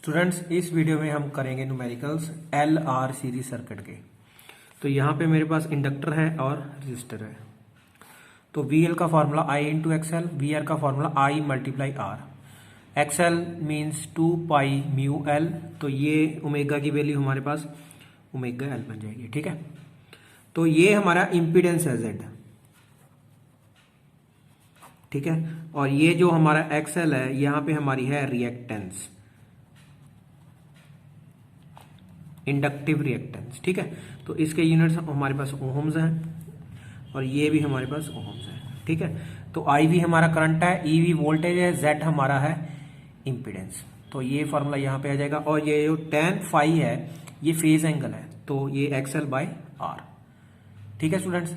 Students, इस video में हम करेंगे numericals L R series circuit के। तो यहाँ पे मेरे पास इंडक्टर है और रजिस्टर है। तो वी एल का formula I into XL, V R का formula I multiply R. XL means 2 pi mu L, तो ये ओमेगा की वैल्यू हमारे पास ओमेगा एल बन जाएगी। ठीक है, तो ये हमारा इम्पीडेंस है जेड। ठीक है, और ये जो हमारा एक्सएल है यहाँ पे हमारी है रिएक्टेंस, इंडक्टिव रिएक्टेंस। ठीक है, तो इसके यूनिट्स हमारे पास ओहम्स हैं और ये भी हमारे पास ओहम्स है। ठीक है, तो आई वी हमारा करंट है, ई वी वोल्टेज है, जेड हमारा है इम्पीडेंस। तो ये फॉर्मूला यहाँ पे आ जाएगा। और ये जो tan फाई है ये फेज एंगल है, तो ये एक्सएल बाय आर। ठीक है स्टूडेंट्स,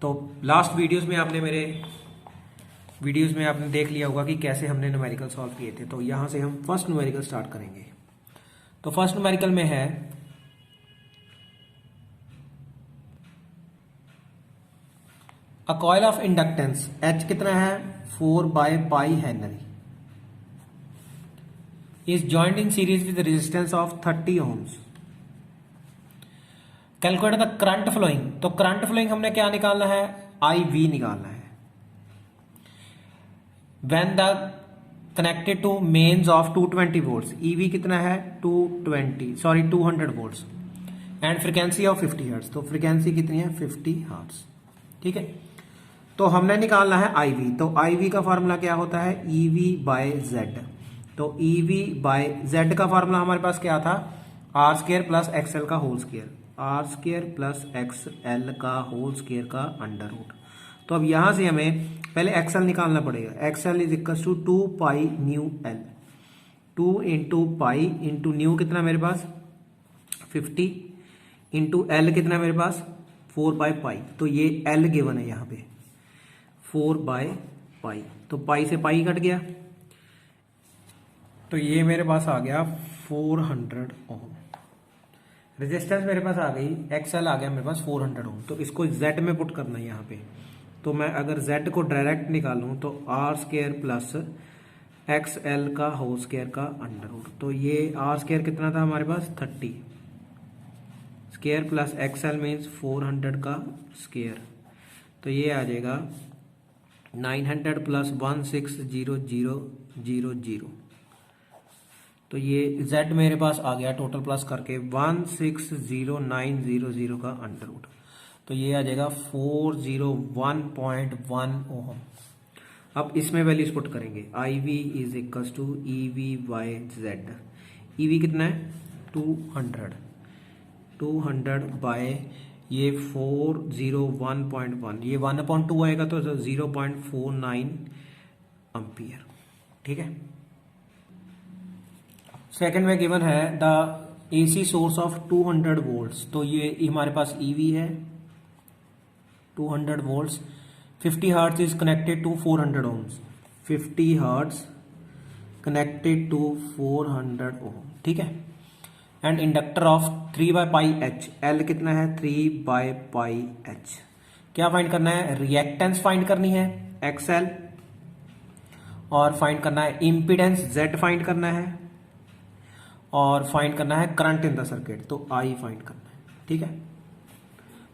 तो लास्ट वीडियोस में आपने देख लिया होगा कि कैसे हमने न्यूमेरिकल सॉल्व किए थे। तो यहां से हम फर्स्ट न्यूमेरिकल स्टार्ट करेंगे। तो फर्स्ट न्यूमेरिकल में है a coil of inductance H कितना है 4 by pi henry is joint in series with resistance of 30 ohms. Calculate the current flowing. तो करंट फ्लोइंग हमने क्या निकालना है, आई वी निकालना है। When the connected to mains of 220 volts, EV कितना है 200 volts and frequency of 50 hertz. तो फ्रीक्वेंसी कितनी है 50 हर्ट्ज। ठीक है, तो हमने निकालना है आईवी। तो आईवी का फॉर्मूला क्या होता है, ईवी बाय जेड। तो ईवी बाय जेड का फॉर्मूला हमारे पास क्या था, आर स्क्र प्लस एक्सएल का whole square, R square plus XL का होल स्क्र का अंडर रूट। तो अब यहां से हमें पहले एक्सएल निकालना पड़ेगा। XL is equal to 2 pi nu L, 2 into pi into nu कितना मेरे पास 50 इंटू एल कितना मेरे पास 4 बाय पाई। तो ये एल गिवन है यहाँ पे 4 बाय पाई, तो पाई से पाई कट गया, तो ये मेरे पास आ गया 400 ओम। रेजिस्टेंस मेरे पास आ गई, एक्सएल आ गया मेरे पास 400 ओम। तो इसको जेड में पुट करना है यहाँ पे। तो मैं अगर जेड को डायरेक्ट निकालूं तो आर स्क्र प्लस एक्सएल का होल स्क्र का अंडर रूट। तो ये आर स्क्र कितना था हमारे पास 30 स्क्र प्लस एक्सएल मीन्स 400 का स्क्र, तो ये आ जाएगा 900 प्लस 160000। तो ये z मेरे पास आ गया टोटल प्लस करके 160900 का अंडर रूट। तो ये आ जाएगा 401.1 ओम। अब इसमें वैल्यूज पुट करेंगे। I V is equal to E V by Z. E V कितना है 200 बाय ये 401.1, ये 1/2 आएगा तो 0.49 एम्पियर। ठीक है, सेकंड में गिवन है the AC source of 200 volts. तो ये हमारे पास ईवी है 200 volts, 50 hertz is connected to 400 ohms, 50 hertz connected to 400 ohm. ठीक है, and inductor of 3 by pi H, L कितना है 3 बाय पाई एच। क्या फाइंड करना है, रिएक्टेंस फाइंड करनी है एक्सएल, और फाइंड करना है इम्पीडेंस जेड फाइंड करना है, और फाइंड करना है करंट इन द सर्किट, तो आई फाइंड करना है। ठीक है,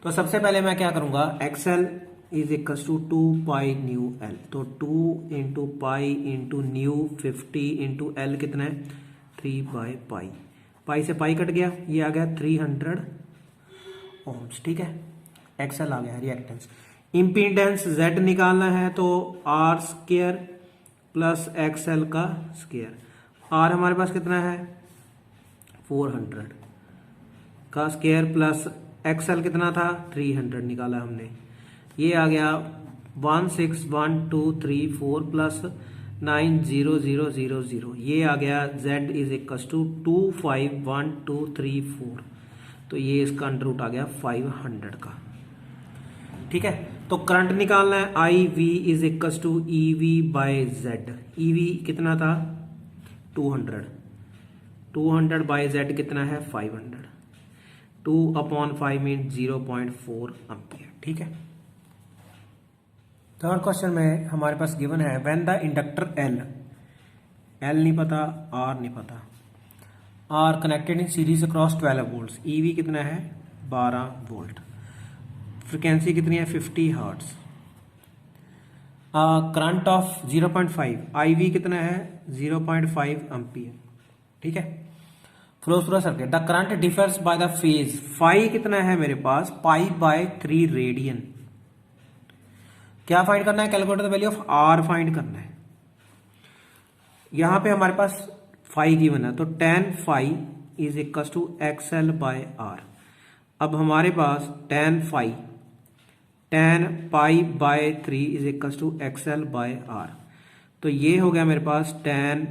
तो सबसे पहले मैं क्या करूंगा, XL is equal to 2 pi nu L. तो 2 into pi into nu 50 into L कितना है 3 बाय पाई, पाई से पाई कट गया, ये आ गया 300 ओम्स। ठीक है, एक्सएल आ गया रिएक्टेंस। इम्पीडेंस जेड निकालना है, तो आर स्क्र प्लस एक्सएल का स्क्र। आर हमारे पास कितना है 400 का स्क्र प्लस एक्सएल कितना था 300 निकाला हमने, ये आ गया 161234 प्लस 90000, ये आ गया z इज इक्वल टू 251234। तो ये इसका अंडर रूट आ गया 500 का। ठीक है, तो करंट निकालना है, I V is equal to E V by Z. E V कितना था 200 बाय जेड कितना है 500, 2/5 मीन 0.4 एम्पियर। ठीक है, थर्ड क्वेश्चन में हमारे पास गिवन है व्हेन द इंडक्टर एल नहीं पता, आर नहीं पता, R connected in series across 12 volt. EV कितना है 12 वोल्ट। फ्रिक्वेंसी कितनी है 50 हर्ट्ज। करंट ऑफ 0.5 IV कितना है 0.5 एम्पियर। ठीक है। Flow through circuit the current differs by the phase. Phi कितना है मेरे पास π/3 रेडियन। क्या फाइंड करना है calculate the value of R find करना है। यहां पे हमारे पास फाई गिवन है तो tan phi is equal to XL/R। अब हमारे पास tan π/3 is equal to XL/R। तो ये हो गया मेरे पास tan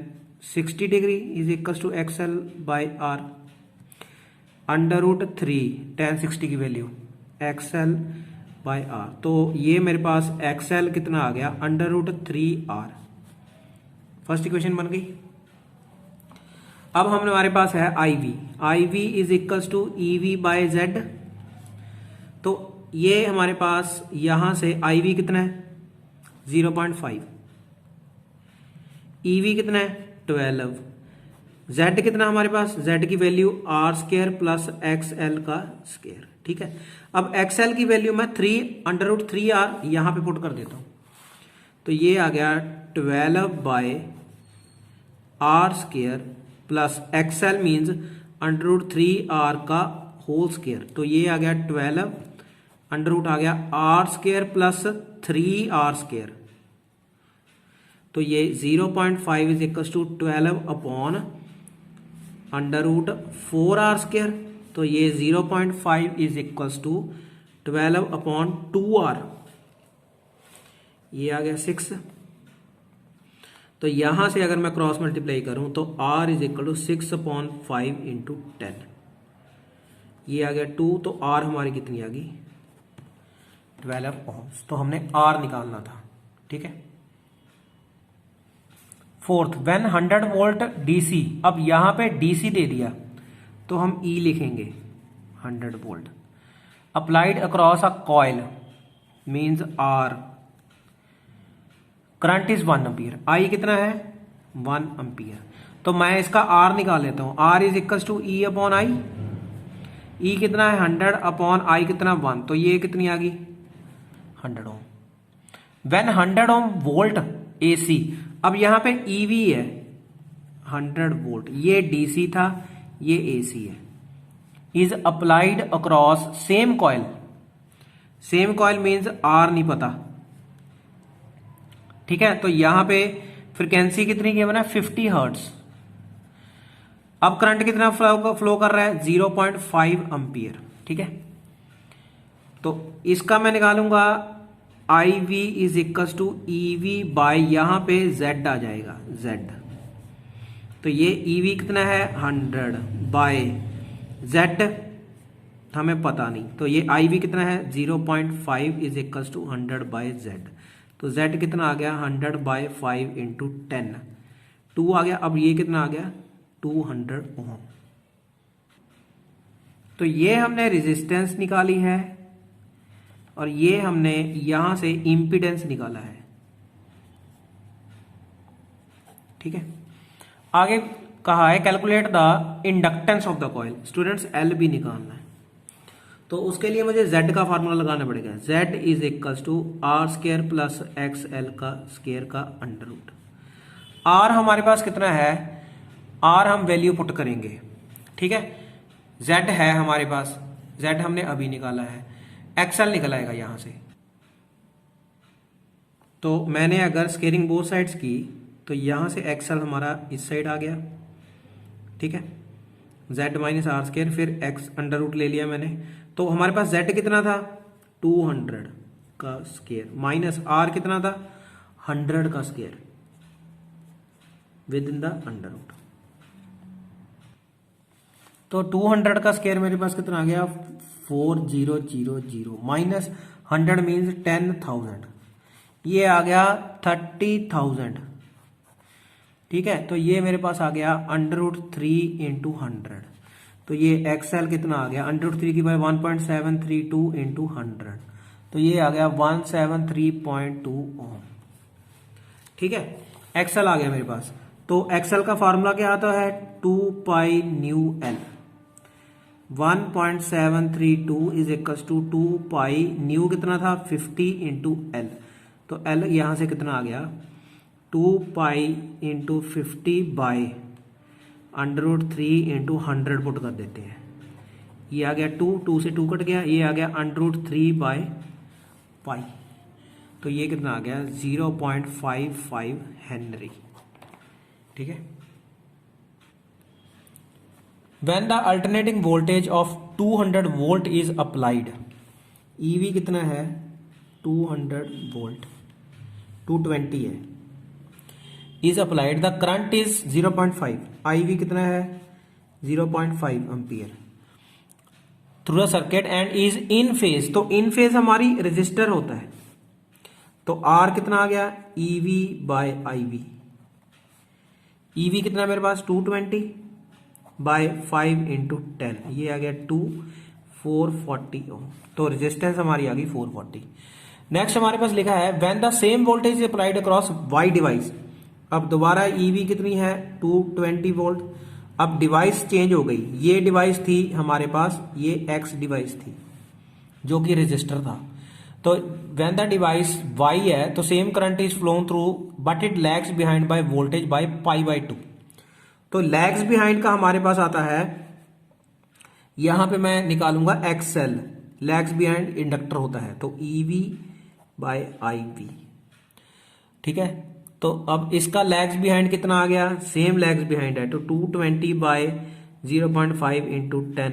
60 degree is equal to XL/R। √3 tan 60 की वैल्यू XL/R। तो ये मेरे पास XL कितना आ गया √3R। फर्स्ट इक्वेशन बन गई। अब हमारे पास है IV is equal to EV/Z। तो ये हमारे पास यहां से IV कितना है 0.5, EV कितना है 12, Z कितना हमारे पास Z की वैल्यू R² प्लस XL का स्क्वायर। ठीक है। अब XL की वैल्यू मैं 3√3R यहां पे पुट कर देता हूं तो ये आ गया 12/R² plus XL means √3R का होल स्क्वायर। तो ये आ गया 12 अंडर आ गया R² प्लस 3R²। तो ये 0.5 is equal to 12 upon √4R²। तो ये 0.5 is equal to 12 upon 2R। ये आ गया 6। तो यहां से अगर मैं क्रॉस मल्टीप्लाई करूं तो R is equal to 6/5 into 10। ये आ गया 2। तो R हमारी कितनी आ गई 12 ओम्स। तो हमने R निकालना था। ठीक है। Fourth when 100 volt DC। अब यहां पे DC दे दिया तो हम E लिखेंगे 100 volt applied across a coil means R। Current is 1 ampere. I कितना है 1 एम्पियर। तो मैं इसका R निकाल लेता हूं। R is equal to E upon I। E कितना है 100 अपॉन I कितना 1। तो ये कितनी आ गई 100 ohm. When 100 ohm volt AC। अब यहां पे EV है 100 वोल्ट, ये DC था, ये AC है। Is applied across same coil. Same coil means R नहीं पता। ठीक है। तो यहां पे फ्रीक्वेंसी कितनी गिवन है 50 हर्ट्ज। अब करंट कितना फ्लो कर रहा है 0.5 एम्पियर। ठीक है। तो इसका मैं निकालूंगा IV is equal to EV by यहां पे Z आ जाएगा Z। तो ये EV कितना है 100 बाय Z हमें पता नहीं। तो ये IV कितना है 0.5 is equal to 100 by Z। तो Z कितना आ गया 100/5 इंटू 10 2 आ गया। अब ये कितना आ गया 200 ओम। तो ये हमने रेजिस्टेंस निकाली है और ये हमने यहां से इंपीडेंस निकाला है। ठीक है। आगे कहा है calculate the inductance of the coil. Students L भी निकालना है तो उसके लिए मुझे Z का फार्मूला लगाना पड़ेगा। Z is equal to R² plus XL का स्क्वायर का अंडर रूट। R हमारे पास कितना है R हम वैल्यू पुट करेंगे। ठीक है। Z है हमारे पास, Z हमने अभी निकाला है, XL निकल आएगा यहां से। तो मैंने अगर स्केयरिंग बोथ साइड्स की तो यहां से XL हमारा इस साइड आ गया। ठीक है। Z माइनस R², फिर X अंडर रूट ले लिया मैंने। तो हमारे पास Z कितना था 200 का स्क्वायर माइनस R कितना था 100 का square within the under root. तो 200 का स्क्वायर मेरे पास कितना आ गया 4000 माइनस 100 मीन्स 10,000। ये आ गया 30,000। ठीक है। तो ये मेरे पास आ गया √3 इंटू 100। तो ये XL कितना आ गया √3 की बाय 1.732 इंटू 100। तो ये आ गया 173.2 ओम। ठीक है। XL आ गया मेरे पास। तो एक्सएल का फॉर्मूला क्या आता है 2 pi nu L 1.732 is equal to 2 pi nu कितना था 50 इंटू एल। तो एल यहां से कितना आ गया 2 pi into 50 by √3 into 100 put कर देते हैं। ये आ गया 2 से 2 कट गया, ये आ गया √3 बाई पाई। तो ये कितना आ गया 0.55 हेनरी। ठीक है। When the alternating voltage of 200 volt is applied, EV कितना है 200 volt 220 है, is applied the current is 0.5, IV कितना है 0.5 ampere through the circuit and is in phase. तो इन फेज हमारी रेजिस्टर होता है, तो R कितना आ गया EV बाय IV। EV कितना मेरे पास 220 बाय 5 इंटू 10, ये आ गया 440 ओम। तो रेजिस्टेंस हमारी आ गई 440। नेक्स्ट हमारे पास लिखा है when the same voltage is applied across Y device. अब दोबारा EV कितनी है 220 वोल्ट। अब डिवाइस चेंज हो गई, ये डिवाइस थी हमारे पास, ये X डिवाइस थी जो कि रेजिस्टर था। तो व्हेन द डिवाइस Y है तो same current is flown through but it lags behind by voltage by π/2। तो लैग्स बिहाइंड का हमारे पास आता है, यहां पे मैं निकालूंगा XL, लैग्स बिहाइंड इंडक्टर होता है, तो EV बाय IV। ठीक है। तो अब इसका लैग्स बिहाइंड कितना आ गया, सेम लैग्स बिहाइंड है, तो 220 बाय 0.5 इंटू 10,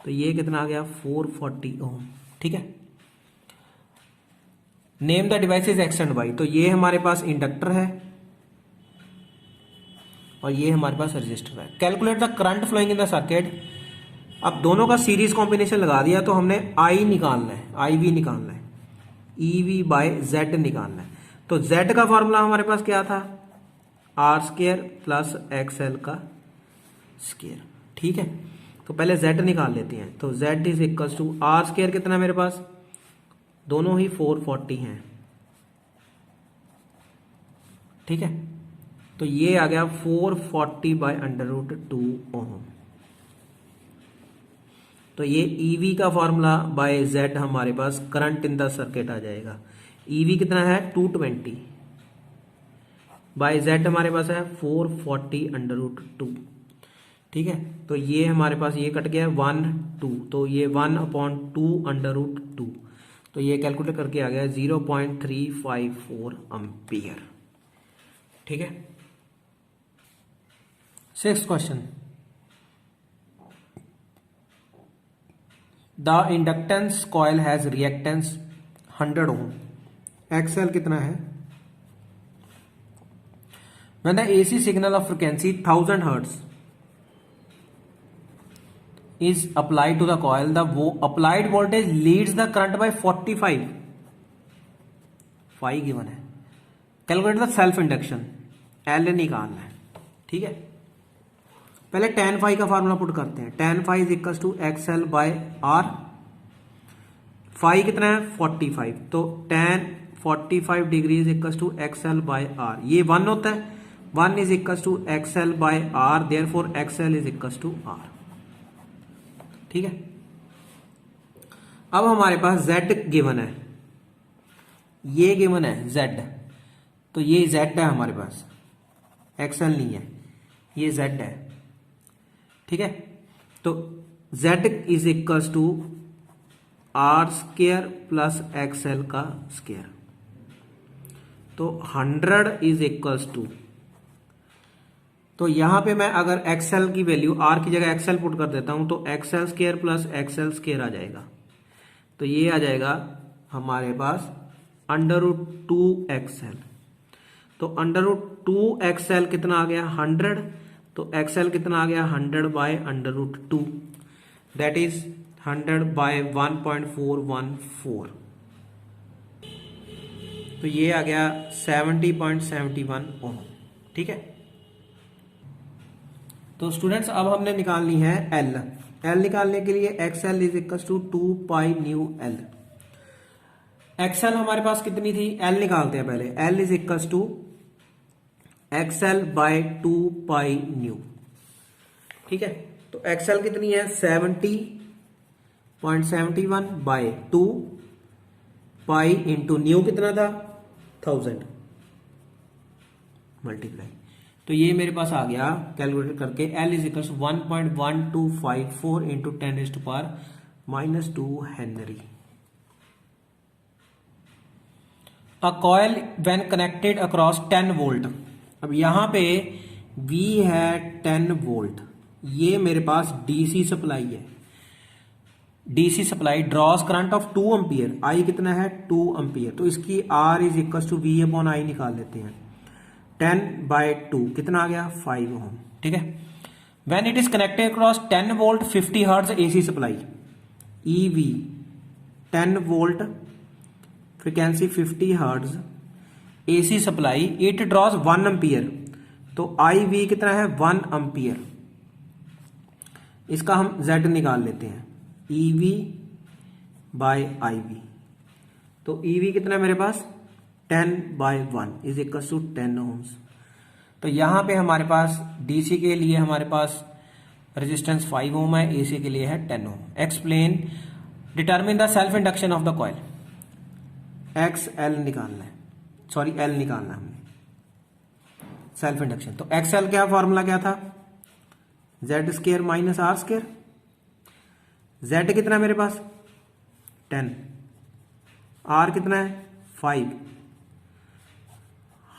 तो ये कितना आ गया 440 ओम। ठीक है। Name the devices X and Y। तो ये हमारे पास इंडक्टर है और ये हमारे पास रजिस्टर है। Calculate the current flowing in the circuit. अब दोनों का सीरीज कॉम्बिनेशन लगा दिया, तो हमने I निकालना है, IV निकालना है, EV बाय Z निकालना है। तो Z का फॉर्मूला हमारे पास क्या था R² प्लस XL का स्क्वायर। ठीक है। तो पहले Z निकाल लेते हैं। तो Z is equal to R² कितना मेरे पास, दोनों ही 440 हैं। ठीक है। तो ये आ गया 440 बाय √2 ओम। तो ये EV का फॉर्मूला बाय Z हमारे पास करंट इन द सर्किट आ जाएगा। EV कितना है 220 बाय Z हमारे पास है 440 √2। ठीक है। तो ये हमारे पास ये कट गया 1 2, तो ये 1/2 √2, तो ये कैलकुलेट करके आ गया 0.354 एम्पियर। ठीक है। 6th question, the inductance coil has reactance 100 ohm. XL कितना है, when the AC signal of frequency 1000 Hz is applied to the coil, the applied voltage leads the current by 45, phi given है। Calculate the self induction, L निकालना है। ठीक है। पहले tan phi का formula put करते हैं। tan phi is equal to XL by R। phi कितना है 45, तो tan 45 degree is equal to XL by R। ये 1 होता है, 1 is equal to XL by R, therefore XL is equal to R। ठीक है। अब हमारे पास Z गिवन है, ये गिवन है Z, तो ये Z है हमारे पास, XL नहीं है, ये Z है। ठीक है। तो Z is equal to R² plus XL का स्क्वायर। तो 100 इज इक्वल टू, तो यहां पे मैं अगर XL की वैल्यू R की जगह XL पुट कर देता हूं, तो XL² प्लस XL² आ जाएगा। तो ये आ जाएगा हमारे पास √2XL। तो √2XL कितना आ गया 100, तो XL कितना आ गया 100 बाय √2, दैट इज 100 बाय 1.414। तो ये आ गया 70.71 ओम। ठीक है। तो स्टूडेंट्स अब हमने निकालनी है L निकालने के लिए XL is equal to 2 pi nu L। XL हमारे पास कितनी थी, L निकालते हैं पहले। L is equal to XL by 2 pi nu. ठीक है, तो एक्सएल कितनी है 70.71 बाय 2 पाई इंटू न्यू कितना था 1000 मल्टीप्लाई। तो ये मेरे पास आ गया कैलकुलेट करके L is equal 1.1254 into 10⁻⁻2 henry. A coil when connected across 10 volt. अब यहां पे V है 10 वोल्ट, ये मेरे पास डीसी सप्लाई है, DC supply draws current of 2 ampere, I कितना है 2 एम्पियर, तो इसकी R is equal to V upon I निकाल लेते हैं। 10/2 कितना आ गया 5 ओम। ठीक है, when it is connected across 10 volt 50 hertz AC supply, EV 10 volt frequency 50 hertz AC supply, it draws 1 ampere, तो IV कितना है 1 एम्पियर, इसका हम Z निकाल लेते हैं EV बाय IV। तो EV कितना है मेरे पास 10/1 इज इक्वल टू 10 ओम्स। तो यहां पे हमारे पास DC के लिए हमारे पास रेजिस्टेंस 5 ओम है, AC के लिए है 10 ohm. Explain, determine the self induction of the coil. XL निकालना है, सॉरी L निकालना है हमने, सेल्फ इंडक्शन। तो XL क्या फॉर्मूला क्या था Z² माइनस R²। Z कितना है मेरे पास 10, R कितना है 5,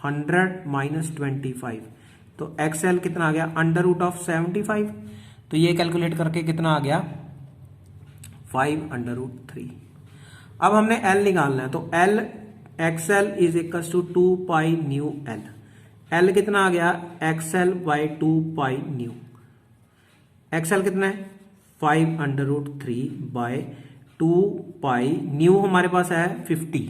100 माइनस 25, तो XL कितना आ गया √75। तो ये कैलकुलेट करके कितना आ गया 5√3। अब हमने L निकालना है, तो L XL is equal to 2 pi nu L। L कितना आ गया XL by 2 pi nu. XL कितना है 5√3 बाय 2 पाई न्यू हमारे पास है 50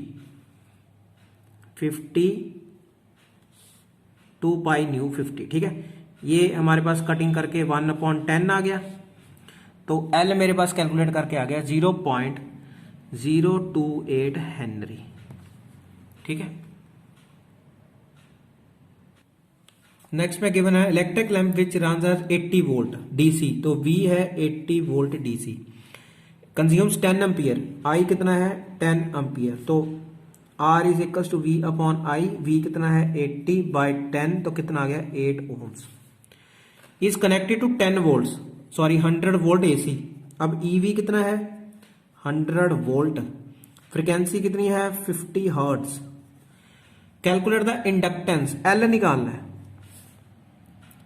2 पाई न्यू 50। ठीक है, ये हमारे पास कटिंग करके 1/10 आ गया, तो L मेरे पास कैलकुलेट करके आ गया 0.028 हेनरी। ठीक है, नेक्स्ट में गिवन है electric lamp which runs at 80 volt DC, तो V है 80 volt DC, consumes 10 ampere, I कितना है 10 एम्पियर, तो R is equal to V upon I। V कितना है 80/10, तो कितना आ गया 8 ohms. Is connected to 10 volt, sorry 100 volt AC। अब EV कितना है 100 वोल्ट, फ्रीक्वेंसी कितनी है 50 hertz. Calculate the inductance, L निकालना है।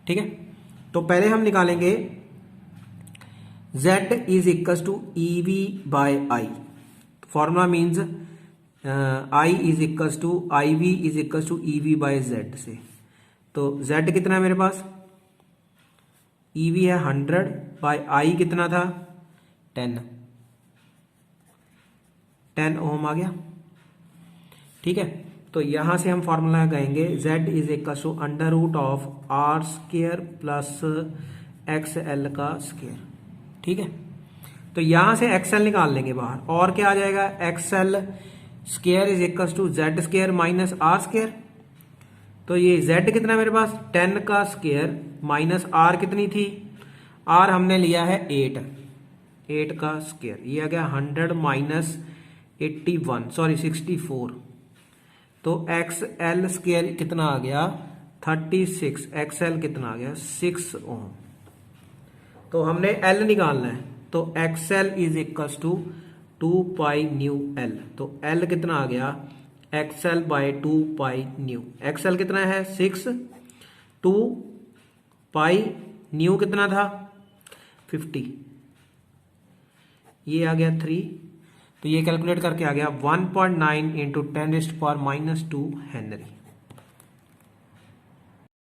ठीक है, तो पहले हम निकालेंगे Z is equal to EV by I। Formula means I is equal to IV is equal to EV by Z से। तो Z कितना है मेरे पास, EV है 100 बाय I कितना था 10 ओम आ गया। ठीक है, तो यहां से हम फॉर्मूला लगाएंगे Z is equal to √R² plus XL का स्क्वायर। ठीक है, तो यहां से XL निकाल लेंगे बाहर, और क्या आ जाएगा XL square is equal to Z² minus R²। तो ये Z कितना मेरे पास 10 का स्क्वायर माइनस R कितनी थी, R हमने लिया है 8 का स्क्वायर, ये आ गया 100 माइनस 64। तो XL स्क्वायर कितना आ गया 36, XL कितना आ गया 6 ओम। तो हमने L निकालना है, तो XL is equal to 2 pi nu L। तो L कितना आ गया XL by 2 pi nu. XL कितना है 6, 2 पाई न्यू कितना था 50, ये आ गया 3। तो ये कैलकुलेट करके आ गया 1.9 इंटू 10⁻⁻2 हेनरी।